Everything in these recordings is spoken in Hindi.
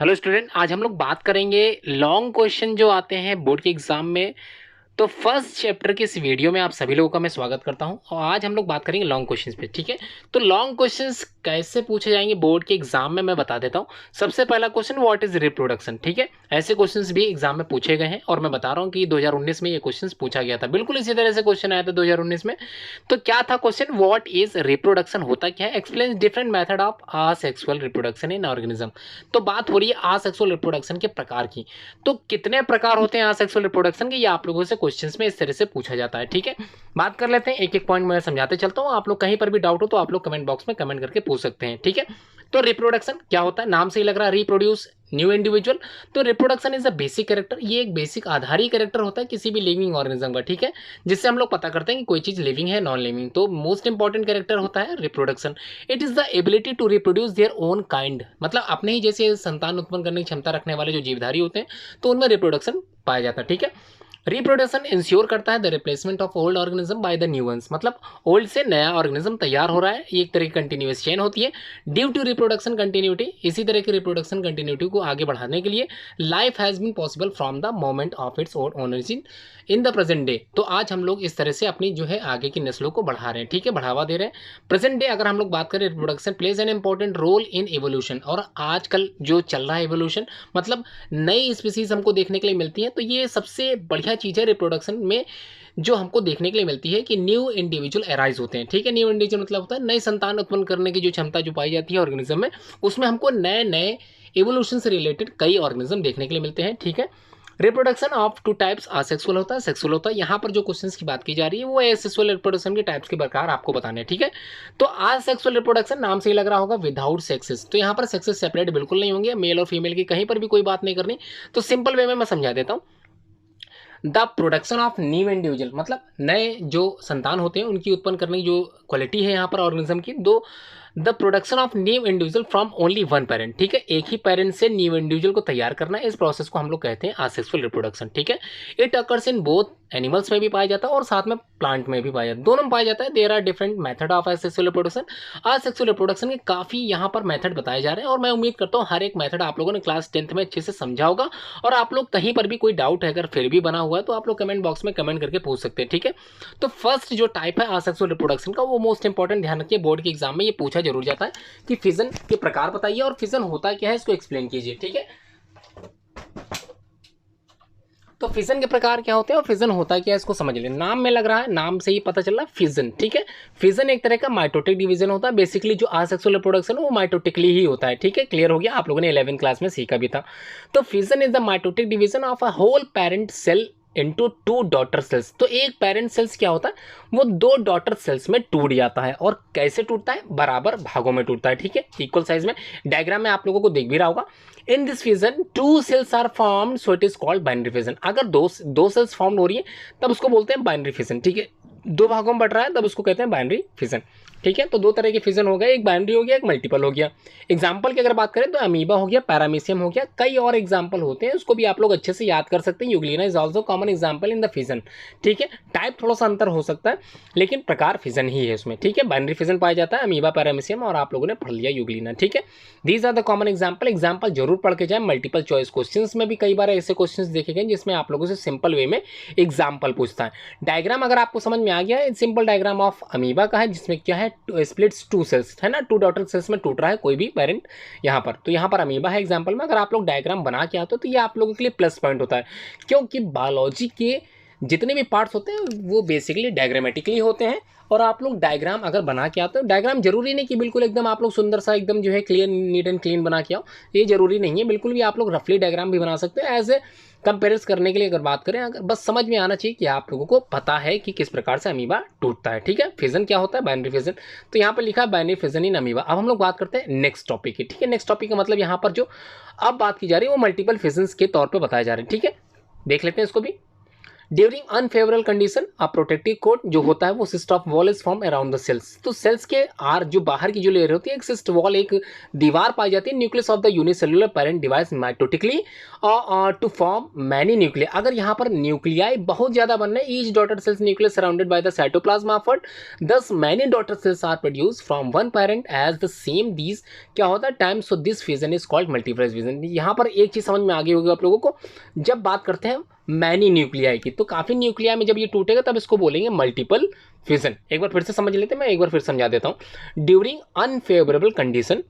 हेलो स्टूडेंट, आज हम लोग बात करेंगे लॉन्ग क्वेश्चन जो आते हैं बोर्ड के एग्जाम में। तो फर्स्ट चैप्टर के इस वीडियो में आप सभी लोगों का मैं स्वागत करता हूं और आज हम लोग बात करेंगे लॉन्ग क्वेश्चंस पे। ठीक है, तो लॉन्ग क्वेश्चंस कैसे पूछे जाएंगे बोर्ड के एग्जाम में मैं बता देता हूं। सबसे पहला क्वेश्चन, व्हाट इज रिप्रोडक्शन। ठीक है, ऐसे क्वेश्चंस भी एग्जाम में पूछे गए हैं और मैं बता रहा हूं कि 2019 में ये क्वेश्चंस पूछा गया था। बिल्कुल इसी तरह से क्वेश्चन आया था 2019 में। तो क्या था क्वेश्चन, व्हाट इज रिप्रोडक्शन, होता क्या है, explain different method of asexual reproduction in organism. तो बात हो रही है असेक्सुअल रिप्रोडक्शन के प्रकार की। तो कितने प्रकार होते हैं असेक्सुअल रिप्रोडक्शन के, ये आप लोगों से क्वेश्चंस में इस तरह से पूछा जाता है। ठीक है, बात कर लेते हैं, एक एक पॉइंट मैं समझाते चलता हूं। आप लोग कहीं पर भी डाउट हो तो आप लोग कमेंट बॉक्स में कमेंट करके पूछ सकते हैं। ठीक है, तो रिप्रोडक्शन क्या होता है, नाम से ही लग रहा है रिप्रोड्यूस न्यू इंडिविजुअल। तो reproduction is a basic character, ये एक बेसिक आधारी कैरेक्टर होता है किसी भी लिविंग ऑर्गेनिज्म का। ठीक है, जिससे हम लोग पता करते हैं कि कोई चीज लिविंग है नॉन लिविंग। तो मोस्ट इंपॉर्टेंट कैरेक्टर होता है reproduction. It is the ability to reproduce their own kind, मतलब अपने ही जैसे संतान उत्पन्न करने की क्षमता रखने वाले जो जीवधारी होते हैं तो उनमें रिप्रोडक्शन पाया जाता है। ठीक है, रिप्रोडक्शन इंश्योर करता है the replacement of old organism by the new ones, मतलब ओल्ड से नया ऑर्गेनिज्म तैयार हो रहा है। ये एक तरह की कंटिन्यूअस चेन होती है। ड्यू टू रिप्रोडक्शन कंटिन्यूटी, इसी तरह की रिप्रोडक्शन कंटिन्यूटी को आगे बढ़ाने के लिए life has been possible from the moment of its origin in the present day. तो आज हम लोग इस तरह से अपनी जो है आगे की नस्लों को बढ़ा रहे हैं। ठीक है, बढ़ावा दे रहे हैं। प्रेजेंट डे अगर हम लोग बात करें, reproduction plays an important role in evolution, और आजकल जो चल रहा है एवोल्यूशन, मतलब नई स्पीसीज हमको देखने के लिए मिलती है। तो ये सबसे बढ़िया चीज़ है रिप्रोडक्शन में जो हमको देखने के लिए मिलती है कि न्यू इंडिविजुअल एराइज होते हैं। ठीक है, न्यू इंडिविजुअल मतलब होता है नई संतान उत्पन्न करने की जो क्षमता जो पाई जाती है ऑर्गेनिज्म में, उसमें हमको नए नए एवोल्यूशन से रिलेटेड कई ऑर्गेनिज्म देखने के लिए मिलते हैं। ठीक है, reproduction of two types, asexual होता है, सेक्सुअल होता है। यहाँ पर जो क्वेश्चंस की बात की जा रही है वो एसेक्सुअल रिप्रोडक्शन के टाइप्स के प्रकार आपको बताने हैं। ठीक है, तो असेक्सुअल रिप्रोडक्शन नाम से ही लग रहा होगा विदाउट सेक्सेस। तो यहाँ पर सेक्सेस सेपरेट बिल्कुल नहीं होंगे, मेल और फीमेल की कहीं पर भी कोई बात नहीं करनी। तो सिंपल वे में मैं समझा देता हूँ। The production of new individual, मतलब नए जो संतान होते हैं उनकी उत्पन्न करने की जो क्वालिटी है यहाँ पर ऑर्गेनिज्म की, दो the production of new individual from only one parent. ठीक है, एक ही पेरेंट से न्यू इंडिविजुअल को तैयार करना, इस प्रोसेस को हम लोग कहते हैं असेक्सुअल रिप्रोडक्शन। ठीक है, it occurs in both animals में भी पाया जाता है और साथ में प्लांट में भी पाया जाता है, दोनों में पाया जाता है। There are different method of asexual reproduction. Asexual reproduction के काफ़ी यहाँ पर मेथड बताए जा रहे हैं और मैं उम्मीद करता हूँ हर एक मेथड आप लोगों ने क्लास 10th में अच्छे से समझा होगा। और आप लोग कहीं पर भी कोई डाउट है अगर फिर भी बना हुआ है तो आप लोग कमेंट बॉक्स में कमेंट करके पूछ सकते हैं। ठीक है, तो फर्स्ट जो टाइप है असेक्सुअल रिप्रोडक्शन का, वो मोस्ट इंपॉर्टेंट, ध्यान रखिए बोर्ड के एग्जाम में ये पूछा जरूर जाता है कि फिजन के प्रकार बताइए और फिजन होता क्या है इसको एक्सप्लेन कीजिए। ठीक है, तो फिजन के प्रकार क्या होते हैं और फिजन होता क्या है इसको समझ लें। नाम में लग रहा है, नाम से ही पता चल रहा है फिजन। ठीक है, फिजन एक तरह का माइटोटिक डिवीजन होता है। बेसिकली जो असेक्सुअल रिप्रोडक्शन है वो माइटोटिकली ही होता है। ठीक है, क्लियर हो गया, आप लोगों ने 11th क्लास में सीखा भी था। तो fission is the mitotic division of a whole parent cell into two daughter cells. तो एक पेरेंट सेल्स क्या होता है, वो दो डॉटर सेल्स में टूट जाता है। और कैसे टूटता है, बराबर भागों में टूटता है। ठीक है, इक्वल साइज में। डायग्राम में आप लोगों को दिख भी रहा होगा। In this fission two cells are formed, so it is called binary fission. अगर दो सेल्स फॉर्म हो रही है तब उसको बोलते हैं बाइनरी फिजन। ठीक है, दो भागों में बट रहा है तब उसको कहते हैं बाइनरी फिजन। ठीक है, तो दो तरह के फिजन हो गए, एक बाइनरी हो गया, एक मल्टीपल हो गया। एग्जाम्पल की अगर बात करें तो अमीबा हो गया, पैरामीशियम हो गया, कई और एग्जाम्पल होते हैं, उसको भी आप लोग अच्छे से याद कर सकते हैं। Euglena is also common example in the fission. ठीक है, टाइप थोड़ा सा अंतर हो सकता है लेकिन प्रकार फिजन ही है उसमें। ठीक है, बाइनरी फिजन पाया जाता है, अमीबा, पैरामीशियम, और आप लोगों ने पढ़ लिया यूग्लिना। ठीक है, these are the common example. Example जरूर पढ़ के जाए। मल्टीपल चॉइस क्वेश्चन में भी कई बार ऐसे क्वेश्चन देखे गए जिसमें आप लोगों से सिंपल वे में एग्जाम्पल पूछता है। डायग्राम अगर आपको समझ में आ गया है, सिंपल डायग्राम ऑफ अमीबा का है जिसमें क्या है, स्प्लिट्स टू सेल्स है ना, टू डॉटर सेल्स में टूट रहा है कोई भी पेरेंट यहाँ पर। तो यहाँ पर अमीबा है एग्जाम्पल में। अगर आप लोग डायग्राम बना के आते हो तो ये आप लोगों के लिए प्लस पॉइंट होता है, क्योंकि बायोलॉजी के जितने भी पार्ट्स होते हैं वो बेसिकली डायग्रामेटिकली होते हैं। और आप लोग डायग्राम अगर बना के आते हो, डायग्राम जरूरी नहीं कि बिल्कुल एकदम आप लोग सुंदर सा एकदम जो है क्लियर नीट एंड क्लीन बना के आओ, ये जरूरी नहीं है। बिल्कुल भी आप लोग रफली डायग्राम भी बना सकते हो एज ए कंपेयर्स करने के लिए। अगर बात करें, अगर बस समझ में आना चाहिए कि आप लोगों को पता है कि किस प्रकार से अमीबा टूटता है। ठीक है, फिजन क्या होता है, बाइनरी फिजन। तो यहाँ पर लिखा है बाइनरी फिजन इन अमीबा। अब हम लोग बात करते हैं नेक्स्ट टॉपिक की। ठीक है, नेक्स्ट टॉपिक का मतलब यहाँ पर जो अब बात की जा रही है वो मल्टीपल फिजन्स के तौर पर बताया जा रहा है। ठीक है, देख लेते हैं इसको भी। During unfavorable condition a protective coat जो होता है वो cyst of wall is form around the cells. तो सेल्स के आर जो बाहर की जो लेयर होती है एक सिस्ट वॉल, एक दीवार पाई जाती है nucleus of the unicellular parent divides mitotically to form many nuclei. अगर यहाँ पर न्यूक्लियाई बहुत ज्यादा बन रहे, each daughter cells nucleus surrounded by the cytoplasm offered, thus many daughter cells are produce from one parent as the same these क्या होता है time. So this fission is called multiphase fission. यहाँ पर एक चीज समझ में आ गई होगी आप लोगों को, जब बात करते हैं मैनी न्यूक्लियाई की, तो काफी न्यूक्लियाई में जब ये टूटेगा तब इसको बोलेंगे मल्टीपल फिजन। एक बार फिर से समझ लेते हैं, मैं एक बार फिर समझा देता हूं। ड्यूरिंग अनफेवरेबल कंडीशन,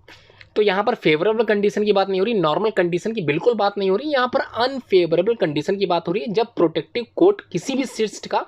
तो यहाँ पर फेवरेबल कंडीशन की बात नहीं हो रही, नॉर्मल कंडीशन की बिल्कुल बात नहीं हो रही, यहाँ पर अनफेवरेबल कंडीशन की बात हो रही है। जब प्रोटेक्टिव कोट किसी भी सिस्ट का,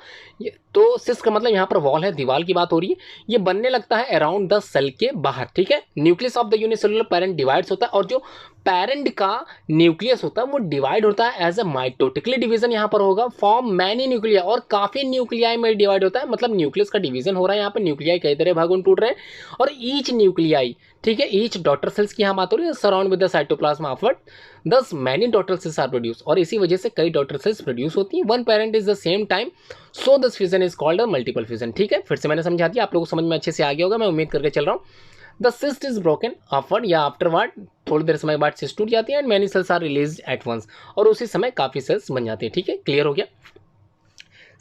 तो सिस्ट का मतलब यहाँ पर वॉल है, दीवार की बात हो रही है, ये बनने लगता है अराउंड द सेल के बाहर, ठीक है। Nucleus of the unicellular parent divides होता है, और जो पेरेंट का न्यूक्लियस होता है वो डिवाइड होता है एज अ माइटोटिकली डिवीजन यहाँ पर होगा फॉर्म मैनी न्यूक्लिया, और काफी न्यूक्लियाई में डिवाइड होता है, मतलब न्यूक्लियस का डिवीजन हो रहा है यहाँ पर, न्यूक्लियाई कई तरह भागों में टूट रहे हैं, और ईच न्यूक्लियाई, ठीक है, ईच डॉटर सेल्स की यहाँ बात हो रही है surround with the cytoplasm afterward, thus many daughter cells are produce, और इसी वजह से कई डॉटर सेल्स प्रोड्यूस होती हैं। One parent is the same time, so this fission is called a multiple fission, ठीक है। फिर से मैंने समझा दिया, आप लोगों को समझ में अच्छे से आ गया होगा, मैं उम्मीद करके चल रहा हूँ। The cyst is broken upward या आफ्टरवर्ड, थोड़ी देर समय बाद सिस्ट टूट जाती है, and many cells are release at once, और उसी समय काफी सेल्स बन जाती है, ठीक है। क्लियर हो गया।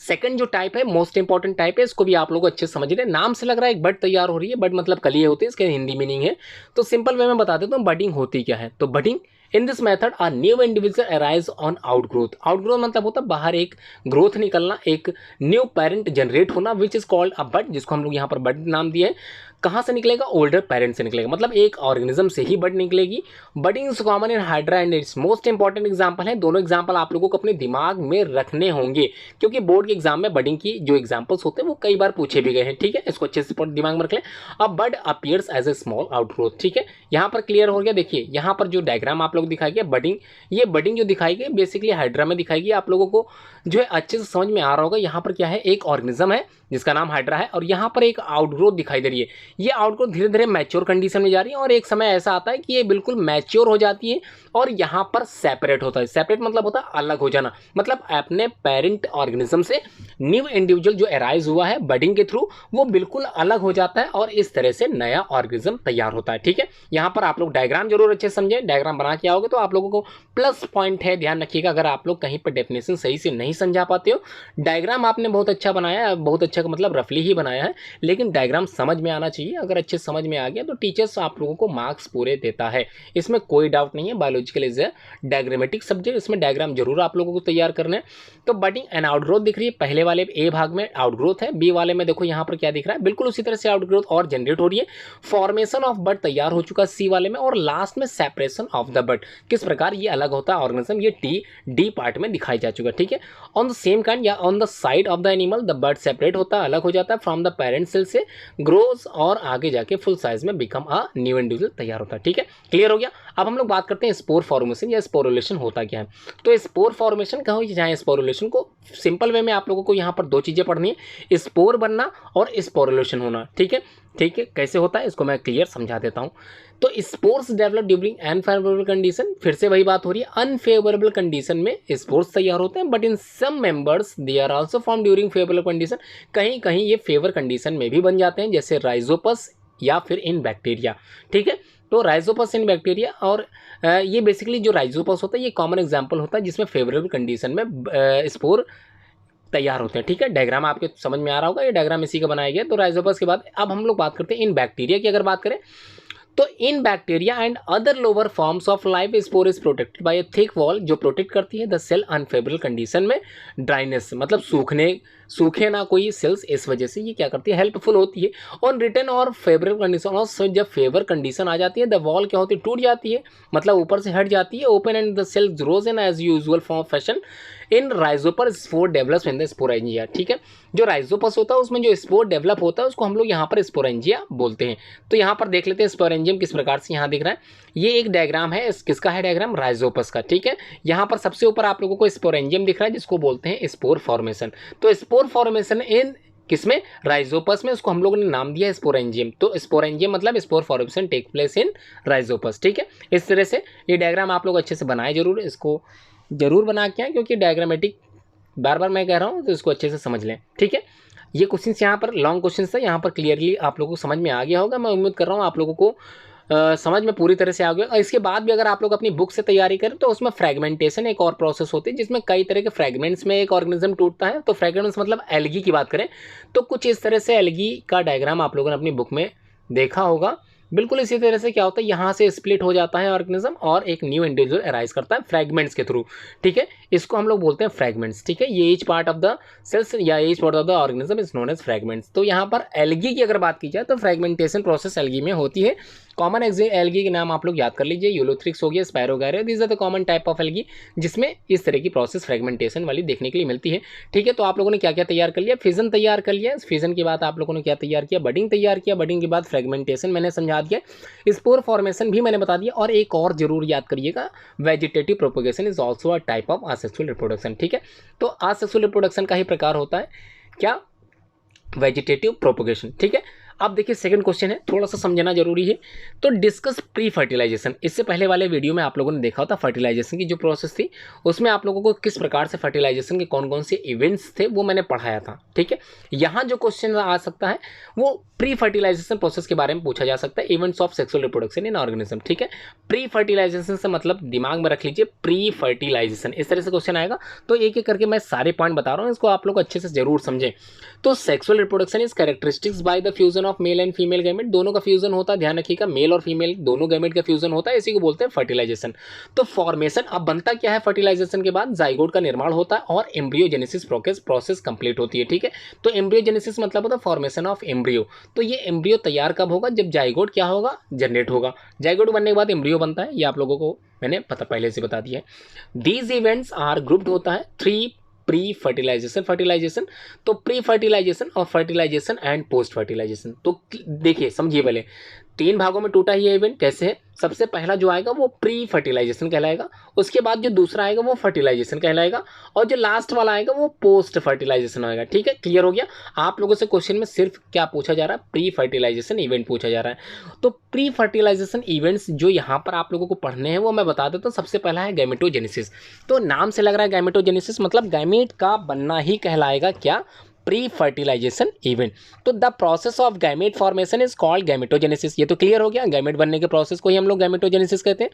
सेकंड जो टाइप है मोस्ट इंपॉर्टेंट टाइप है, इसको भी आप लोग अच्छे से समझ रहे हैं, नाम से लग रहा है एक बड तैयार हो रही है, बड मतलब कलिए होती है, इसके हिंदी मीनिंग है, तो सिंपल वे में बता देता हूँ बडिंग होती क्या है। तो budding in this method a new individual arise on outgrowth. Outgrowth मतलब होता है बाहर एक ग्रोथ निकलना, एक न्यू पेरेंट जनरेट होना, विच इज कॉल्ड अ बड, जिसको हम लोग यहाँ पर बड नाम दिए हैं। कहाँ से निकलेगा? ओल्डर पेरेंट से निकलेगा, मतलब एक ऑर्गेनिज्म से ही बड निकलेगी। Budding is common in hydra and it's most important example है। दोनों एग्जाम्पल आप लोगों को अपने दिमाग में रखने होंगे, क्योंकि बोर्ड के एग्जाम में बडिंग की जो एग्जाम्पल्स होते हैं वो कई बार पूछे भी गए हैं, ठीक है। इसको अच्छे से दिमाग में रख लें। अब bud appears as a small outgrowth, ठीक है। यहाँ पर क्लियर हो गया। देखिए यहाँ पर जो डायग्राम आप लोग दिखाई गया बडिंग, ये बडिंग जो दिखाई गई बेसिकली हाइड्रा में दिखाई गई, आप लोगों को जो है अच्छे से समझ में आ रहा होगा। यहाँ पर क्या है, एक ऑर्गेनिज्म है जिसका नाम हाइड्रा है, और यहाँ पर एक आउटग्रोथ दिखाई दे रही है। ये आउटग्रोथ धीरे धीरे मैच्योर कंडीशन में जा रही है, और एक समय ऐसा आता है कि ये बिल्कुल मैच्योर हो जाती है और यहाँ पर सेपरेट होता है। सेपरेट मतलब होता है अलग हो जाना, मतलब अपने पेरेंट ऑर्गेनिज्म से न्यू इंडिविजुअल जो अराइज हुआ है बडिंग के थ्रू वो बिल्कुल अलग हो जाता है, और इस तरह से नया ऑर्गेनिज्म तैयार होता है, ठीक है। यहाँ पर आप लोग डायग्राम जरूर अच्छे से समझें, डायग्राम बना के आओगे तो आप लोगों को प्लस पॉइंट है, ध्यान रखिएगा। अगर आप लोग कहीं पर डेफिनेशन सही से नहीं समझा पाते हो, डायग्राम आपने बहुत अच्छा बनाया है, बहुत अच्छा मतलब रफली ही बनाया है, लेकिन डायग्राम समझ में आना चाहिए। अगर अच्छे समझ में आ गया तो टीचर्स आप लोगों को मार्क्स पूरे देता है, इसमें कोई डाउट नहीं है। Biological is a diagrammatic subject, इसमें डायग्राम जरूर आप लोगों को तैयार करना है। तो बडिंग एंड आउटग्रोथ दिख रही है, पहले वाले ए भाग में आउटग्रोथ है, बी वाले में देखो यहाँ पर क्या दिख रहा है, बिल्कुल उसी तरह से आउटग्रोथ और जनरेट हो रही है। फॉर्मेशन ऑफ बड तैयार हो चुका है सी वाले में, और लास्ट में सेपरेशन ऑफ द बड, किस प्रकार ये अलग होता है ऑर्गेनिज्म, ये डी पार्ट में दिखाई जा चुका है, ठीक है। ऑन द सेम काइंड या on the side of the animal the bud separate होता है, अलग हो जाता है फ्रॉम द पेरेंट सेल से, ग्रोज और आगे जाके फुल साइज में बिकम अ न्यू इंडिविजुअल तैयार होता है, ठीक है। क्लियर हो गया। अब हम लोग बात करते हैं स्पोर फॉर्मेशन या स्पोरुलेशन होता क्या है। तो स्पोर फॉर्मेशन कहो चाहे स्पोरुलेशन को, सिंपल वे में आप लोगों को यहाँ पर दो चीजें पढ़नी है, स्पोर बनना और स्पोरुलेशन होना, ठीक है। ठीक है, कैसे होता है इसको मैं क्लियर समझा देता हूँ। तो spores develop during unfavorable condition, फिर से वही बात हो रही है, अनफेवरेबल कंडीशन में स्पोर्स तैयार होते हैं, but in some members they are also form during favorable condition, कहीं कहीं ये फेवर कंडीशन में भी बन जाते हैं, जैसे राइजोपस या फिर इन बैक्टीरिया, ठीक है। तो राइजोपस इन बैक्टीरिया, और ये बेसिकली जो राइजोपस होता है ये कॉमन एग्जाम्पल होता है जिसमें फेवरेबल कंडीशन में स्पोर तैयार होते हैं, ठीक है। डायग्राम आपके समझ में आ रहा होगा, ये डायग्राम इसी का बनाया गया। तो राइजोपस के बाद अब हम लोग बात करते हैं इन बैक्टीरिया की। अगर बात करें तो इन bacteria and other lower forms of life spore is protected by A thick wall, जो प्रोटेक्ट करती है द सेल अनफेवरेबल कंडीशन में, ड्राइनेस मतलब सूखे ना कोई सेल्स, इस वजह से ये क्या करती है, हेल्पफुल होती है। ऑन रिटर्न और फेवरेबल कंडीशन, और जब फेवर कंडीशन आ जाती है द वॉल क्या होती है, टूट जाती है, मतलब ऊपर से हट जाती है, open and the cell grows in as usual form fashion in Rhizopus spore develops in the sporangia, ठीक है। जो राइजोपस होता है उसमें जो स्पोर डेवलप होता है उसको हम लोग यहाँ पर स्पोरेंजिया बोलते हैं। तो यहाँ पर देख लेते हैं स्पोरेंजियम किस प्रकार से यहाँ दिख रहा है। ये एक डायग्राम है, किसका है डायग्राम, राइजोपस का, ठीक है। यहाँ पर सबसे ऊपर आप लोगों को स्पोरेंजियम दिख रहा है जिसको बोलते हैं स्पोर फॉर्मेशन। तो स्पोर फॉर्मेशन इन किसमें, राइजोपस में, उसको हम लोगों ने नाम दिया स्पोरेंजियम। तो स्पोरेंजियम मतलब spore formation take place in Rhizopus, ठीक है। इस तरह से ये डायग्राम आप लोग अच्छे से बनाए जरूर, इसको जरूर बना के आए, क्योंकि डायग्रामेटिक बार बार मैं कह रहा हूँ तो इसको अच्छे से समझ लें, ठीक है। ये क्वेश्चन यहाँ पर लॉन्ग क्वेश्चन था, यहाँ पर क्लियरली आप लोगों को समझ में आ गया होगा। मैं उम्मीद कर रहा हूँ आप लोगों को समझ में पूरी तरह से आ गया। और इसके बाद भी अगर आप लोग अपनी बुक से तैयारी करें तो उसमें फ्रेगमेंटेशन एक और प्रोसेस होती है, जिसमें कई तरह के फ्रेगमेंट्स में एक ऑर्गेनिज्म टूटता है। तो फ्रेगमेंट्स मतलब एल्गी की बात करें तो कुछ इस तरह से एल्गी का डायग्राम आप लोगों ने अपनी बुक में देखा होगा। बिल्कुल इसी तरह से क्या होता है, यहाँ से स्प्लिट हो जाता है ऑर्गेनिज्म और एक न्यू इंडिविजुअल अराइज करता है फ्रेगमेंट्स के थ्रू, ठीक है। इसको हम लोग बोलते हैं फ्रेगमेंट्स, ठीक है। ये each part of the cells या each part of the organism is known as fragments. तो यहाँ पर एल्गी की अगर बात की जाए तो फ्रेगमेंटेशन प्रोसेस एल्गी में होती है। कॉमन एल्गी के नाम आप लोग याद कर लीजिए, यूलोथ्रिक्स हो गया, Spirogyra, this are the common type of algae जिसमें इस तरह की प्रोसेस फ्रेगमेंटेशन वाली देखने के लिए मिलती है, ठीक है। तो आप लोगों ने क्या क्या तैयार कर लिया, फिजन तैयार कर लिया, फिजन के बाद आप लोगों ने क्या तैयार किया, बडिंग तैयार किया, बडिंग के बाद फ्रेगमेंटेशन मैंने समझा दिया, स्पोर फॉर्मेशन भी मैंने बता दिया। और एक और जरूर याद करिएगा, vegetative propagation is also a type of asexual reproduction, ठीक है। तो असेक्सुअल रिप्रोडक्शन का ही प्रकार होता है क्या, वेजिटेटिव प्रोपोगेशन, ठीक है। अब देखिए सेकंड क्वेश्चन है, थोड़ा सा समझना जरूरी है। तो डिस्कस प्री फर्टिलाइजेशन, इससे पहले वाले वीडियो में आप लोगों ने देखा था फर्टिलाइजेशन की जो प्रोसेस थी, उसमें आप लोगों को किस प्रकार से फर्टिलाइजेशन के कौन कौन से इवेंट्स थे वो मैंने पढ़ाया था, ठीक है। यहाँ जो क्वेश्चन आ सकता है वो प्री फर्टिलाइजेशन प्रोसेस के बारे में पूछा जा सकता है, events of sexual reproduction in organism, ठीक है। प्री फर्टिलाइजेशन से मतलब दिमाग में रख लीजिए प्री फर्टिलाइजेशन, इस तरह से क्वेश्चन आएगा। तो एक एक करके मैं सारे पॉइंट बता रहा हूँ, इसको आप लोग अच्छे से जरूर समझें। तो sexual reproduction is characteristics by the fusion of male and female gamete, दोनों का फ्यूजन होता है, ध्यान रखिएगा, मेल और फीमेल दोनों गैमेट का फ्यूजन होता है, इसी को बोलते हैं फर्टिलाइजेशन। तो फॉर्मेशन, अब बनता क्या है फर्टिलाइजेशन के बाद, जाइगोट का निर्माण होता है और एम्ब्रियोजेनेसिस प्रोसेस कंप्लीट होती है, ठीक है। तो एम्ब्रियोजेनेसिस मतलब होता है फॉर्मेशन ऑफ एम्ब्रियो। तो ये एम्ब्रियो तैयार कब होगा, जब जाइगोट क्या होगा, जनरेट होगा। जाइगोट बनने के बाद एम्ब्रियो बनता है, ये आप लोगों को मैंने पहले से बता दिया है। दीज इवेंट्स आर ग्रुप्ड होता है थ्री, प्री फर्टिलाइजेशन, तो प्री फर्टिलाइजेशन और फर्टिलाइजेशन एंड पोस्ट फर्टिलाइजेशन। तो देखिए समझिए, पहले 3 भागों में टूटा है ये इवेंट, कैसे है, सबसे पहला जो आएगा वो प्री फर्टिलाइजेशन कहलाएगा, उसके बाद जो दूसरा आएगा वो फर्टिलाइजेशन कहलाएगा, और जो लास्ट वाला आएगा वो पोस्ट फर्टिलाइजेशन आएगा, ठीक है। क्लियर हो गया। आप लोगों से क्वेश्चन में सिर्फ क्या पूछा जा रहा है, प्री फर्टिलाइजेशन इवेंट पूछा जा रहा है। तो प्री फर्टिलाइजेशन इवेंट्स जो यहाँ पर आप लोगों को पढ़ने हैं वो मैं बता देता हूँ। सबसे पहला है गैमेटोजेनेसिस। तो नाम से लग रहा है गैमेटोजेनेसिस मतलब गैमेट का बनना ही कहलाएगा क्या, प्री फर्टिलाइजेशन इवेंट। तो the process of gamete formation is called gametogenesis. ये तो क्लियर हो गया, गैमेट बनने के प्रोसेस को ही हम लोग गैमेटोजेनेसिस कहते हैं।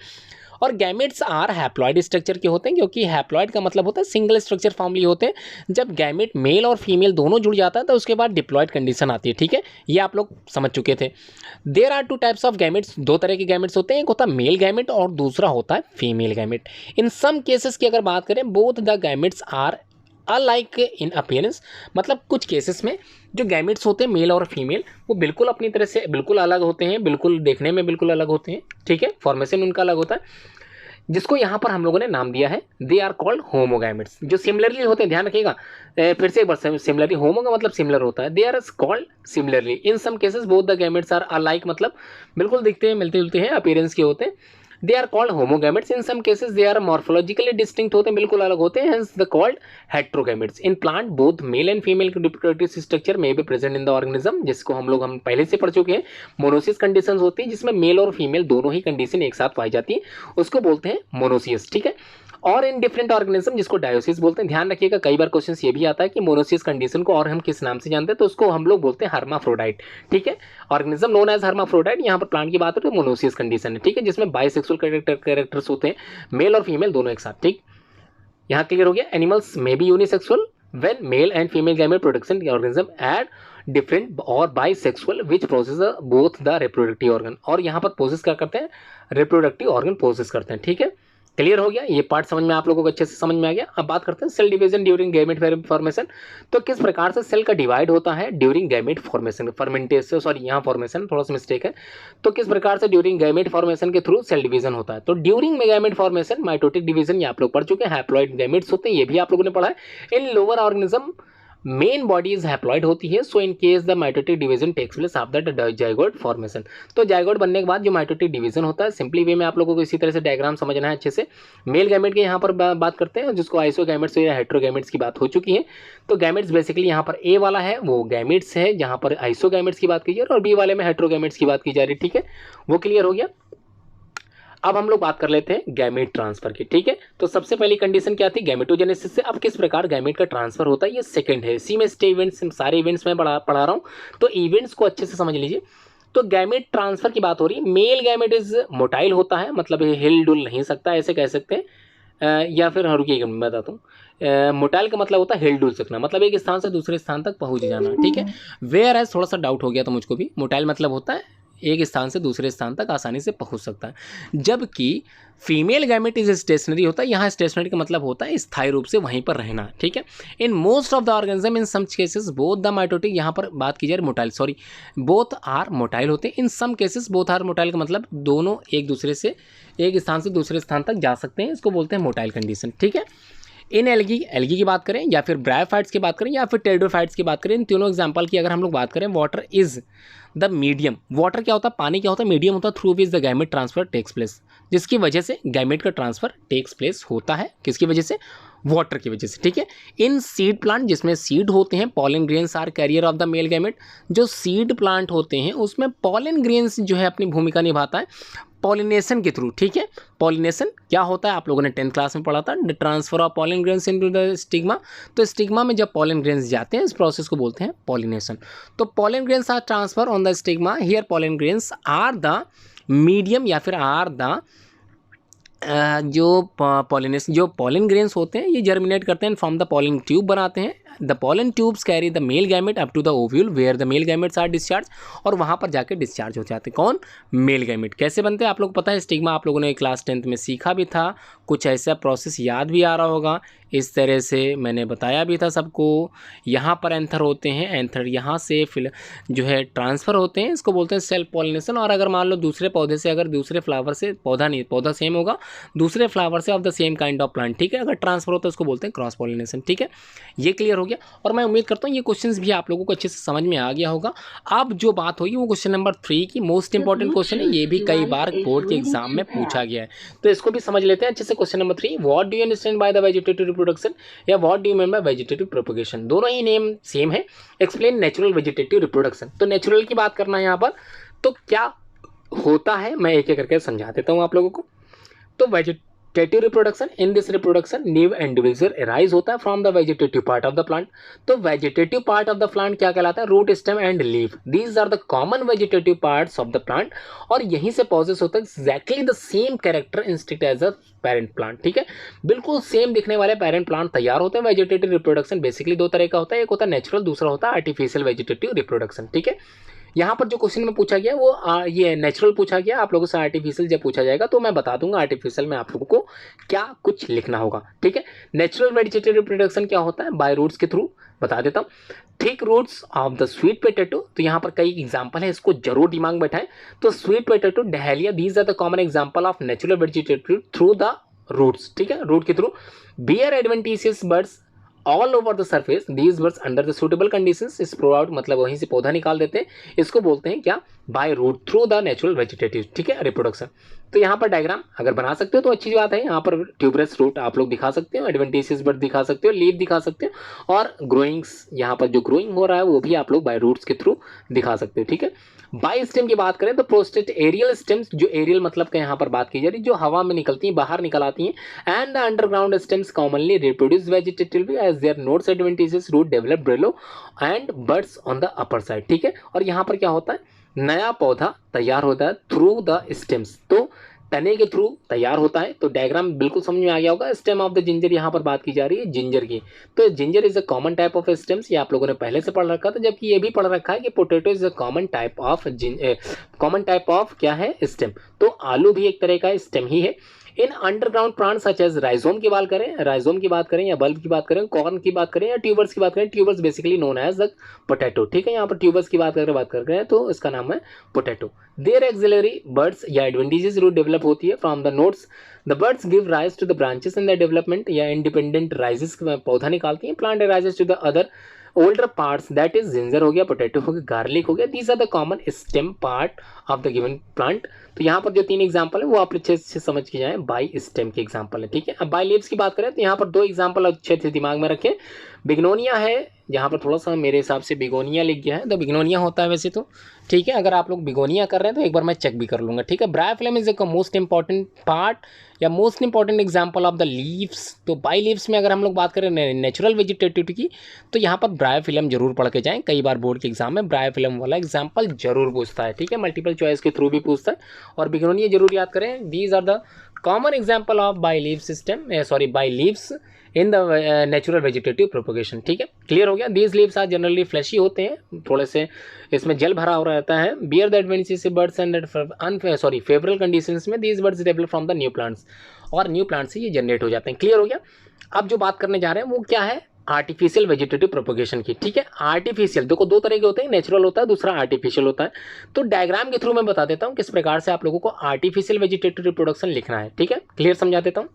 और गैमेट्स आर हैप्लॉइड स्ट्रक्चर के होते हैं, क्योंकि हैप्लॉइड का मतलब होता है सिंगल स्ट्रक्चर फॉर्मली होते हैं। जब गैमेट मेल और फीमेल दोनों जुड़ जाता है तो उसके बाद डिप्लॉइड कंडीशन आती है, ठीक है। ये आप लोग समझ चुके थे। There are 2 types of gametes, 2 तरह के गैमेट्स होते हैं, एक होता है मेल गैमेट और दूसरा होता है female gamete. In some cases की अगर बात करें, both the gametes are alike in appearance, मतलब कुछ केसेस में जो गैमेट्स होते हैं मेल और फीमेल वो बिल्कुल अपनी तरह से बिल्कुल अलग होते हैं, बिल्कुल देखने में बिल्कुल अलग होते हैं, ठीक है। फॉर्मेशन उनका अलग होता है, जिसको यहाँ पर हम लोगों ने नाम दिया है, दे आर कॉल्ड होमोगैमेट्स। जो सिमिलरली होते हैं, ध्यान रखिएगा, फिर से एक बार, सिमिलरली, होमो का मतलब सिमिलर होता है, they are called similarly. In some cases both the gametes are alike, मतलब बिल्कुल दिखते हैं, मिलते जुलते हैं, अपीयरेंस के होते हैं। They are called homogametes. In some cases they are morphologically distinct होते हैं, बिल्कुल अलग होते हैं, hence the called heterogametes. In plant both male and female reproductive structure may be present in the organism, जिसको हम पहले से पढ़ चुके हैं। मोनोसिस कंडीशंस होती है जिसमें मेल और फीमेल दोनों ही कंडीशन एक साथ पाई जाती है, उसको बोलते हैं मोनोसिस, ठीक है। और इन डिफरेंट ऑर्गेनिज्म, जिसको डायोसिस बोलते हैं। ध्यान रखिएगा, कई बार क्वेश्चन ये भी आता है कि मोनोसिस कंडीशन को और हम किस नाम से जानते हैं, तो उसको हम लोग बोलते हैं हर्माफ्रोडाइट, ठीक है। Organism known as hermaphrodite. यहाँ पर प्लांट की बात हो तो मोनोसिस कंडीशन है, ठीक है, जिसमें बाइसेक्सुअल कैरेक्टर्स होते हैं, मेल और फीमेल दोनों एक साथ, ठीक। यहाँ क्लियर हो गया। एनिमल्स में be unisexual when male and female gamete production organism add different और bisexual which possess both the reproductive organ, और यहाँ पर पोजेस क्या करते हैं, रिप्रोडक्टिव ऑर्गन पोजेस करते हैं, ठीक है। क्लियर हो गया, ये पार्ट समझ में आप लोगों को अच्छे से समझ में आ गया। अब बात करते हैं cell division during gamete formation. तो किस प्रकार से सेल का डिवाइड होता है during gamete formation, fermentation, sorry यहाँ फॉर्मेशन थोड़ा सा मिस्टेक है। तो किस प्रकार से ड्यूरिंग गैमेट फॉर्मेशन के थ्रू सेल डिवीजन होता है। तो during gamete formation mitotic division, ये आप लोग पढ़ चुके हैं, हैप्लॉइड गैमेट्स होते हैं, ये भी आप लोगों ने पढ़ा है। In lower organism main body is haploid होती है, so in case the mitotic division takes place after the zygote formation. तो जाइगोट बनने के बाद जो माइटोटिक डिवीजन होता है, सिंपली वे में आप लोगों को इसी तरह से डायग्राम समझना है अच्छे से। मेल गैमेट के यहाँ पर बात करते हैं, जिसको आइसोगैमेट्स या हेट्रोगैमेट्स की बात हो चुकी है। तो गैमेट्स बेसिकली यहाँ पर ए वाला है वो गैमेट्स है, जहाँ पर आइसोगैमेट्स की बात की जा रही है, और बी वाले में हेट्रोगैमेट्स की बात की जा रही है, ठीक है, वो क्लियर हो गया। अब हम लोग बात कर लेते हैं गैमेट ट्रांसफर की, ठीक है। तो सबसे पहली कंडीशन क्या थी, गैमेटोजेनेसिस से अब किस प्रकार गैमेट का ट्रांसफर होता है, ये सेकंड है। इसी में स्टे इवेंट्स, सारे इवेंट्स मैं पढ़ा रहा हूँ, तो इवेंट्स को अच्छे से समझ लीजिए। तो गैमेट ट्रांसफर की बात हो रही है, मेल गैमेट इज मोटाइल होता है, मतलब ये हिल डुल नहीं सकता, ऐसे कह सकते हैं। या फिर रुकिए मैं बताता हूँ। मोटाइल का मतलब होता है हिल डुल सकना, मतलब एक स्थान से दूसरे स्थान तक पहुंच जाना, ठीक है। वेयर एज थोड़ा सा डाउट हो गया था मुझको भी, मोटाइल मतलब होता है एक स्थान से दूसरे स्थान तक आसानी से पहुंच सकता है, जबकि फीमेल गैमेट इज स्टेशनरी होता है। यहाँ स्टेशनरी का मतलब होता है स्थायी रूप से वहीं पर रहना, ठीक है। In most of the organism in some cases both the mitotic, यहाँ पर बात की जाए motile, sorry both are motile होते हैं। In some cases both are motile का मतलब दोनों एक दूसरे से एक स्थान से दूसरे स्थान तक जा सकते हैं, इसको बोलते हैं मोटाइल कंडीशन, ठीक है। इन एल्गी की बात करें या फिर ब्रायोफाइट्स की बात करें या फिर टेरिडोफाइट्स की बात करें, इन तीनों एग्जांपल की अगर हम लोग बात करें, water is the medium, water क्या होता है, पानी क्या होता है, मीडियम होता है through which the gamete transfer takes place, जिसकी वजह से गैमेट का ट्रांसफर टेक्स प्लेस होता है, किसकी वजह से, वाटर की वजह से, ठीक है। इन सीड प्लांट जिसमें सीड होते हैं, pollen grains are carrier of the male gamete, जो सीड प्लांट होते हैं उसमें पॉलन ग्रेन्स जो है अपनी भूमिका निभाता है पॉलिनेशन के थ्रू, ठीक है। पॉलिनेशन क्या होता है, आप लोगों ने 10th क्लास में पढ़ा था, transfer of pollen grains into the stigma. तो स्टिग्मा में जब पॉलन ग्रेन्स जाते हैं इस प्रोसेस को बोलते हैं पॉलिनेशन। तो pollen grains are transfer on the stigma, here pollen grains are the medium या फिर आर द जो पॉलन ग्रेन्स होते हैं ये जर्मिनेट करते हैं, फ्रॉम द पॉलन ट्यूब बनाते हैं। The pollen tubes carry the male gamete up to the ovule where the male gametes are discharge, और वहाँ पर जाके डिस्चार्ज हो जाते हैं कौन, मेल गैमेट। कैसे बनते हैं आप लोग को पता है, स्टिग्मा आप लोगों ने क्लास 10th में सीखा भी था, कुछ ऐसा प्रोसेस याद भी आ रहा होगा, इस तरह से मैंने बताया भी था सबको। यहाँ पर एंथर होते हैं, एंथर यहाँ से फिर जो है ट्रांसफ़र होते हैं, इसको बोलते हैं सेल्फ पॉलिनेशन। और अगर मान लो दूसरे पौधे से, अगर दूसरे फ्लावर से, पौधा नहीं, पौधा सेम होगा, दूसरे फ्लावर से of the same kind of plant, ठीक है, अगर ट्रांसफर होता है उसको बोलते हैं क्रॉस पॉलिनेशन, ठीक है। ये क्लियर हो गया, और मैं उम्मीद करता हूँ ये क्वेश्चंस भी आप लोगों को अच्छे से समझ में आ गया होगा। अब जो बात होगी वो क्वेश्चन नंबर 3 की, मोस्ट इंपॉर्टेंट क्वेश्चन है, ये भी कई बार बोर्ड के एग्जाम में पूछा गया है, तो इसको भी समझ लेते हैं अच्छे से। Question number 3, what do you understand by the vegetative reproduction या what do you mean by vegetative propagation, दोनों ही नेम सेम है। एक्सप्लेन नेचुरल वेजिटेटिव रिप्रोडक्शन, तो नेचुरल की बात करना है यहाँ पर, तो क्या होता है मैं एक एक करके समझा देता हूँ आप लोगों को। तो vegetative reproduction, in this reproduction new individual arise होता है from the vegetative part of the plant. तो vegetative part of the plant क्या कहलाता है, root, stem and leaf, these are the common vegetative parts of the plant, और यहीं से पॉजेस होता है exactly the same character instinct as a parent plant, ठीक है। बिल्कुल सेम दिखने वाले पेरेंट प्लांट तैयार होते हैं। वेजिटेटिव रिप्रोडक्शन बेसिकली दो तरह का होता है, एक होता है नेचुरल, दूसरा होता है आर्टिफिशियल वेजिटेटिव रिप्रोडक्शन, ठीक है। यहाँ पर जो क्वेश्चन में पूछा गया वो ये नेचुरल पूछा गया, आप लोगों से आर्टिफिशियल जब पूछा जाएगा तो मैं बता दूंगा आर्टिफिशियल में आप लोगों को क्या कुछ लिखना होगा, ठीक है। नेचुरल वेजिटेटिव रिप्रोडक्शन क्या होता है, बाय रूट्स के थ्रू, बता देता हूँ। Thick roots of the sweet potato, तो यहाँ पर कई एग्जांपल है, इसको जरूर दिमाग में बैठाएं। तो sweet potato, dahlia, these are the common example of natural vegetative through the roots, ठीक है, रूट के थ्रू। Bear adventitious buds all over the surface, these buds under the suitable conditions sprout, मतलब वहीं से पौधा निकाल देते हैं, इसको बोलते हैं क्या, by root through the natural vegetative, ठीक है, रिप्रोडक्शन। तो यहाँ पर डायग्राम अगर बना सकते हो तो अच्छी बात है, यहाँ पर ट्यूबरस रूट आप लोग दिखा सकते हो, एडवेंटिशियस बर्ड दिखा सकते हो, लीफ दिखा सकते हो, और ग्रोइंग्स यहाँ पर जो ग्रोइंग हो रहा है वो भी आप लोग बाय रूट्स के थ्रू दिखा सकते हो, ठीक है। बाई स्टेम की बात करें तो प्रोस्टेट एरियल स्टेम्स, जो एरियल मतलब का यहाँ पर बात की जा रही, जो हवा में निकलती हैं, बाहर निकल आती हैं। And the underground stems commonly reproduce vegetatively as their nodes adventitious root develop below and buds on the upper side, ठीक है। और यहाँ पर क्या होता है, नया पौधा तैयार होता है थ्रू द स्टेम्स, तो तने के थ्रू तैयार होता है। तो डायग्राम बिल्कुल समझ में आ गया होगा। स्टेम ऑफ द जिंजर, यहाँ पर बात की जा रही है जिंजर की, तो ginger is a common type of stems, ये आप लोगों ने पहले से पढ़ रखा था, जबकि ये भी पढ़ रखा है कि potato is a common type of क्या है, स्टेम। तो आलू भी एक तरह का स्टेम ही है। In underground plant such as rhizome की बात करें, या बल्ब की बात करें, कॉर्न की बात करें, या ट्यूबर्स की बात करें, tubers basically known as the potato, ठीक है। यहाँ पर ट्यूबर्स की बात कर रहे हैं तो इसका नाम है पोटैटो। देयर एक्सिलरी बर्ड्स या एडवेंटिशियस रूट डेवलप होती है from the nodes, the buds give rise to the branches in the development, या इंडिपेंडेंट राइजेस पौधा निकालती हैं। Plant rises to the other older parts, that is ginger हो गया, पोटैटो हो गया, गार्लिक हो गया, these are the common stem part of the given plant. तो यहाँ पर जो 3 एग्जांपल है वो आप अच्छे से समझ के जाएं, बाई स्टेम के एग्जांपल है, ठीक है। अब बाई लीव्स की बात करें तो यहाँ पर 2 एग्जांपल अच्छे से दिमाग में रखें। बिग्नोनिया है, जहाँ पर थोड़ा सा मेरे हिसाब से बिगोनिया लिख गया है, तो बिग्नोनिया होता है वैसे तो, ठीक है। अगर आप लोग बिगोनिया कर रहे हैं तो एक बार मैं चेक भी कर लूँगा, ठीक है। Bryophyllum is the most important part या most important example of the leaves. तो बाई लीव्स में अगर हम लोग बात करें नेचुरल वेजिटेटिव की, तो यहाँ पर ब्रायोफिलम जरूर पढ़ के जाएं। कई बार बोर्ड के एग्जाम में ब्रायोफिलम वाला एग्जाम्पल जरूर पूछता है, ठीक है, मल्टीपल चॉइस के थ्रू भी पूछता है। और बिग्नोनिया जरूर याद करें। These are the common example of by leave system, sorry by leaves in the natural vegetative propagation, ठीक है। क्लियर हो गया। These leaves are generally fleshy होते हैं, थोड़े से इसमें जल भरा हो रहता है। Bear the adventitious buds and favourable conditions में these buds develop from the new plants, और न्यू प्लांट्स से ये जनरेट हो जाते हैं। क्लियर हो गया। अब जो बात करने जा रहे हैं वो क्या है, आर्टिफिशियल वेजिटेटिव प्रोपोगेशन की, ठीक है। आर्टिफिशियल देखो दो तरह के होते हैं, नेचुरल होता है, दूसरा आर्टिफिशियल होता है। तो डायग्राम के थ्रू मैं बता देता हूँ किस प्रकार से आप लोगों को आर्टिफिशियल वेजिटेटिव रिप्रोडक्शन लिखना है, ठीक है। क्लियर समझा देता हूँ।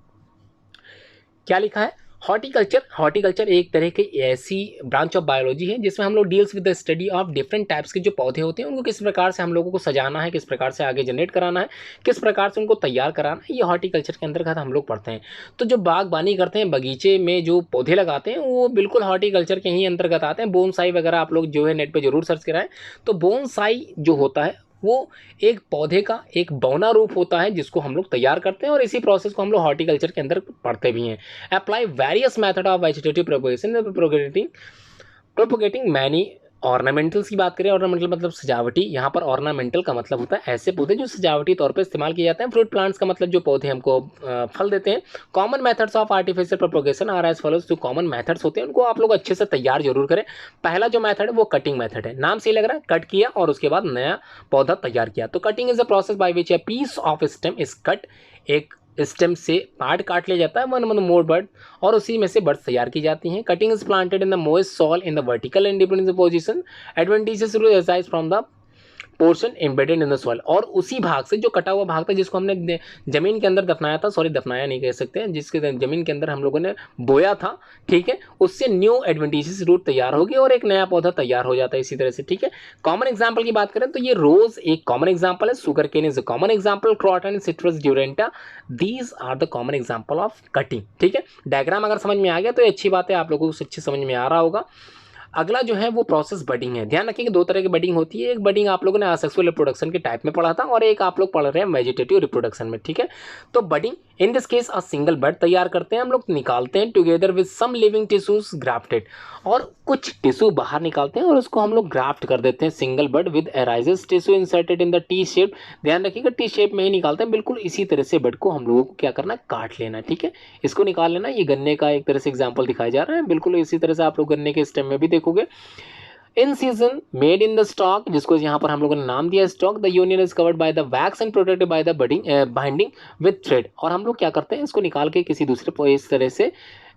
क्या लिखा है, हॉर्टिकल्चर। हॉर्टिकल्चर एक तरह की ऐसी ब्रांच ऑफ बायोलॉजी है जिसमें हम लोग deals with the study of different types के जो पौधे होते हैं उनको किस प्रकार से हम लोगों को सजाना है, किस प्रकार से आगे जनरेट कराना है, किस प्रकार से उनको तैयार कराना है, ये हॉर्टिकल्चर के अंतर्गत हम लोग पढ़ते हैं। तो जो बागबानी करते हैं, बगीचे में जो पौधे लगाते हैं, वो बिल्कुल हॉर्टिकल्चर के ही अंतर्गत आते हैं। बोनसाई वगैरह आप लोग जो है नेट पर जरूर सर्च कराएं। तो बोनसाई जो होता है वो एक पौधे का एक बौना रूप होता है जिसको हम लोग तैयार करते हैं, और इसी प्रोसेस को हम लोग हॉर्टिकल्चर के अंदर पढ़ते भी हैं। Apply various method of vegetative propagation propagating many ornamentals की बात करें, ऑर्नामेंटल मतलब सजावटी, यहाँ पर ऑर्नामेंटल का मतलब होता है ऐसे पौधे जो सजावटी तौर पर इस्तेमाल किए जाते हैं। फ्रूट प्लांट्स का मतलब जो पौधे हमको फल देते हैं। Common methods of artificial propagation are as follows. जो कॉमन मेथड्स होते हैं उनको आप लोग अच्छे से तैयार जरूर करें। पहला जो मेथड है वो कटिंग मेथड है, नाम से ही लग रहा है, कट किया और उसके बाद नया पौधा तैयार किया। तो cutting is a process by which a piece of stem is cut. एक स्टेम से पार्ट काट लिया जाता है, वन मोर बर्ड, और उसी में से बर्ड्स तैयार की जाती हैं। Cutting is planted in the moist soil in the vertical and dependent position advantages exercise from the portion embedded in the soil. और उसी भाग से जो कटा हुआ भाग था जिसको हमने जमीन के अंदर दफनाया था, सॉरी दफनाया नहीं कह सकते हैं, जिसके जमीन के अंदर हम लोगों ने बोया था, ठीक है, उससे न्यू एडवेंटिशियस रूट तैयार होगी और एक नया पौधा तैयार हो जाता है इसी तरह से, ठीक है। कॉमन एग्जाम्पल की बात करें तो ये रोज एक कॉमन एग्जाम्पल है, sugar cane is a common example, croton, citrus, duranta, these are the common example of cutting, ठीक है। डायग्राम अगर समझ में आ गया तो अच्छी बात है, आप लोगों को अच्छी समझ में आ रहा होगा। अगला जो है वो प्रोसेस बडिंग है। ध्यान रखिए कि दो तरह की बडिंग होती है। एक बडिंग आप लोगों ने असेक्सुअल रिप्रोडक्शन के टाइप में पढ़ा था और एक आप लोग पढ़ रहे हैं वेजिटेटिव रिप्रोडक्शन में, ठीक है। तो budding in this case a single bud तैयार करते हैं हम लोग, निकालते हैं together with some living tissues grafted, और कुछ टिश्यू बाहर निकालते हैं और उसको हम लोग ग्राफ्ट कर देते हैं। Single bud with arises tissue inserted in the T shape. ध्यान रखिएगा टी शेप में ही निकालते हैं, बिल्कुल इसी तरह से बड को हम लोगों को क्या करना है, काट लेना है, ठीक है। इसको निकाल लेना। ये गन्ने का एक तरह से एग्जाम्पल दिखाया जा रहा है, बिल्कुल इसी तरह से आप लोग गन्ने के स्टेम में भी देखोगे। इन season made in the stock, जिसको यहाँ पर हम लोगों ने नाम दिया stock, the union is covered by the wax and protected by the binding with thread. और हम लोग क्या करते हैं, इसको निकाल के किसी दूसरे इस तरह से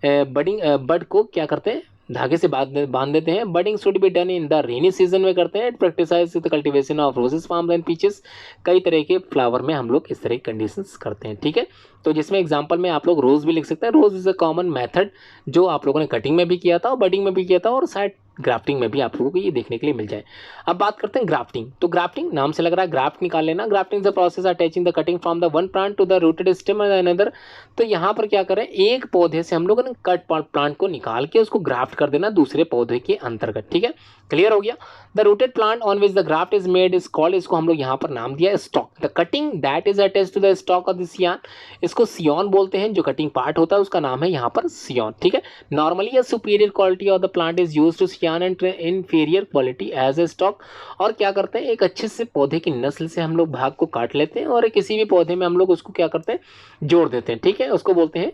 बड को क्या करते हैं, धागे से बांध देते हैं। Budding should be done in the rainy season में करते हैं। Practise the cultivation of roses, palms and peaches. कई तरह के फ्लावर में हम लोग इस तरह की कंडीशंस करते हैं, ठीक है। तो जिसमें एग्जांपल में आप लोग रोज भी लिख सकते हैं। रोज इज अ कॉमन मेथड जो आप लोगों ने कटिंग में भी किया था और बडिंग में भी किया था, और शायद ग्राफ्टिंग में भी आप लोगों को ये देखने के लिए मिल जाए। अब बात करते हैं ग्राफ्टिंग। तो ग्राफ्टिंग नाम से लग रहा है ग्राफ्ट निकाल लेना। Grafting the process attaching the cutting from the one plant to the rooted stem and another. तो यहाँ पर क्या करें, एक पौधे से हम लोगों ने कट प्लांट को निकाल के उसको ग्राफ्ट कर देना दूसरे पौधे के अंतर्गत, ठीक है। क्लियर हो गया। The rooted plant on which the graft is made is called, इसको हम लोग यहाँ पर नाम दिया stock. The cutting that is attached to the stock of the scion, इसको सियोन बोलते हैं। जो कटिंग पार्ट होता है उसका नाम है यहाँ पर सियोन, ठीक है। Normally a superior quality of the plant is used to scion and inferior quality as a stock. और क्या करते हैं, एक अच्छे से पौधे की नस्ल से हम लोग भाग को काट लेते हैं और किसी भी पौधे में हम लोग उसको क्या करते हैं, जोड़ देते हैं, ठीक है। उसको बोलते हैं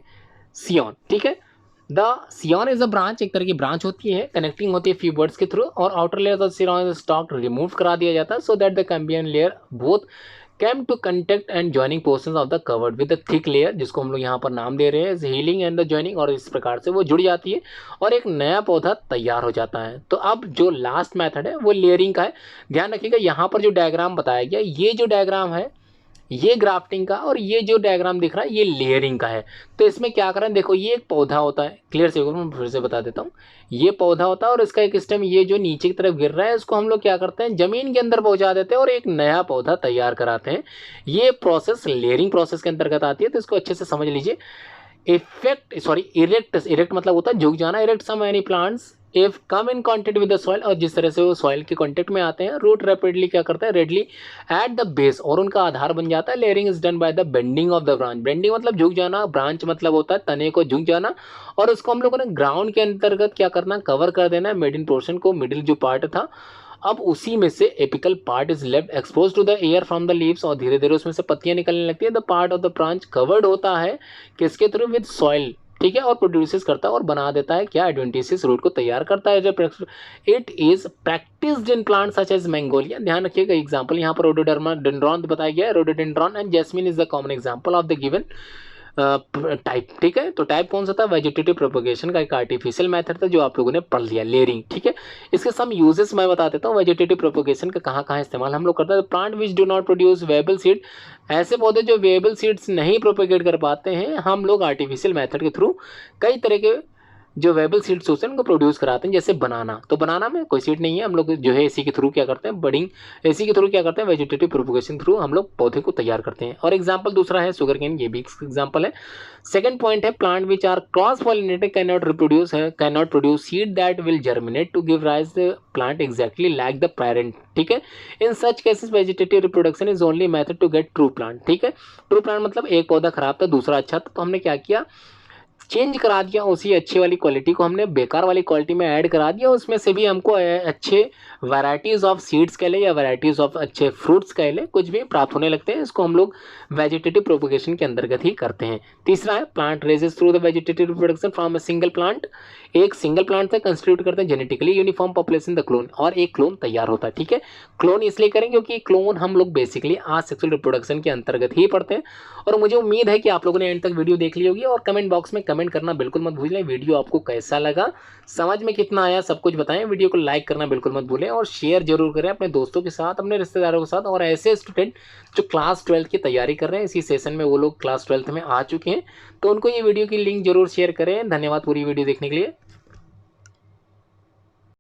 सियोन, ठीक है। The scion is a branch, एक तरह की ब्रांच होती है, कनेक्टिंग होती है फ्यू वर्ड्स के थ्रू, और outer layer of scion stock remove करा दिया जाता है so that the cambium layer both came to contact and joining portions of the covered with the thick layer, जिसको हम लोग यहाँ पर नाम दे रहे हैं हीलिंग एंड द ज्वाइनिंग। और इस प्रकार से वो जुड़ जाती है और एक नया पौधा तैयार हो जाता है। तो अब जो लास्ट मेथड है वो लेयरिंग का है। ध्यान रखिएगा यहाँ पर जो डायग्राम बताया गया, ये जो डायग्राम है ये ग्राफ्टिंग का, और ये जो डायग्राम दिख रहा है ये लेयरिंग का है। तो इसमें क्या करें, देखो ये एक पौधा होता है, क्लियर से मैं फिर से बता देता हूँ। ये पौधा होता है और इसका एक स्टेम ये जो नीचे की तरफ गिर रहा है, इसको हम लोग क्या करते हैं, जमीन के अंदर पहुंचा देते हैं और एक नया पौधा तैयार कराते हैं। ये प्रोसेस लेयरिंग प्रोसेस के अंतर्गत आती है, तो इसको अच्छे से समझ लीजिए। इरेक्ट मतलब होता है झुक जाना, erect some any plants if come in contact with the soil, और जिस तरह से वो सॉइल के कॉन्टेक्ट में आते हैं, रूट रैपिडली क्या करता है, रेडली एट द बेस, और उनका आधार बन जाता है। Layering is done by the bending of the branch, bending मतलब झुक जाना, ब्रांच मतलब होता है तने को झुक जाना, और उसको हम लोगों ने ग्राउंड के अंतर्गत क्या करना, कवर कर देना है मिडिल पोर्शन को, मिडिल जो पार्ट था। अब उसी में से apical part is left expose to the air from the leaves, और धीरे धीरे उसमें से पत्तियां निकलने लगती है। The part of the branch covered होता है किसके थ्रू, विद सॉइल, ठीक है, और प्रोड्यूसेस करता है और बना देता है क्या, एडवेंटिशियस रूट को तैयार करता है। जब it is practised in plant such as magnolia, ध्यान रखिएगा एग्जांपल यहाँ पर रोडोडेंड्रॉन बताया गया है, rhododendron and jasmine is the common example of the given type, ठीक है। तो टाइप कौन सा था, वेजिटेटिव प्रोपोगेशन का एक आर्टिफिशियल मेथड था जो आप लोगों ने पढ़ लिया, लेयरिंग, ठीक है। इसके सम यूजेस मैं बता देता हूँ, वेजिटेटिव प्रोपोगेशन का कहाँ कहाँ इस्तेमाल हम लोग करते हैं। Plant which do not produce viable seed, ऐसे पौधे जो वेबल सीड्स नहीं प्रोपोगेट कर पाते हैं, हम लोग आर्टिफिशियल मेथड के थ्रू कई तरह के जो वेबल सीड्स होते हैं उनको प्रोड्यूस कराते हैं। जैसे बनाना, तो बनाना में कोई सीड नहीं है, हम लोग जो है इसी के थ्रू क्या करते हैं, बडिंग, इसी के थ्रू क्या करते हैं, वेजिटेटिव प्रोपोगेशन थ्रू हम लोग पौधे को तैयार करते हैं। और एग्जांपल दूसरा है शुगर केन, ये भी एग्जांपल है। सेकंड पॉइंट है plant which are cross pollinated can not produce seed that will germinate to give rise the plant exactly like the parent, ठीक है। In such cases vegetative reproduction is only method to get true plant, ठीक है। ट्रू प्लांट मतलब एक पौधा खराब था दूसरा अच्छा था, तो हमने क्या किया, चेंज करा दिया, उसी अच्छी वाली क्वालिटी को हमने बेकार वाली क्वालिटी में ऐड करा दिया, उसमें से भी हमको अच्छे वैराइटीज़ ऑफ सीड्स कह ले या वैराइटीज़ ऑफ अच्छे फ्रूट्स कह ले, कुछ भी प्राप्त होने लगते हैं। इसको हम लोग वेजिटेटिव प्रोपोगेशन के अंतर्गत ही करते हैं। तीसरा है plant raises through the vegetative reproduction from a single plant, एक सिंगल प्लांट से कंस्टिट्यूट करते हैं genetically uniform population the clone, और एक क्लोन तैयार होता है, ठीक है। क्लोन इसलिए करेंगे क्योंकि क्लोन हम लोग बेसिकली आसेक्सुअल रिप्रोडक्शन के अंतर्गत ही पढ़ते हैं। और मुझे उम्मीद है कि आप लोगों ने एंड तक वीडियो देख ली होगी, और कमेंट बॉक्स में कमेंट करना बिल्कुल मत भूलें, वीडियो आपको कैसा लगा, समझ में कितना आया, सब कुछ बताएं। वीडियो को लाइक करना बिल्कुल मत भूलें, और शेयर जरूर करें अपने दोस्तों के साथ, अपने रिश्तेदारों के साथ, और ऐसे स्टूडेंट जो क्लास 12 की तैयारी कर रहे हैं, इसी सेशन में वो लोग क्लास 12 में आ चुके हैं, तो उनको ये वीडियो की लिंक जरूर शेयर करें। धन्यवाद पूरी वीडियो देखने के लिए।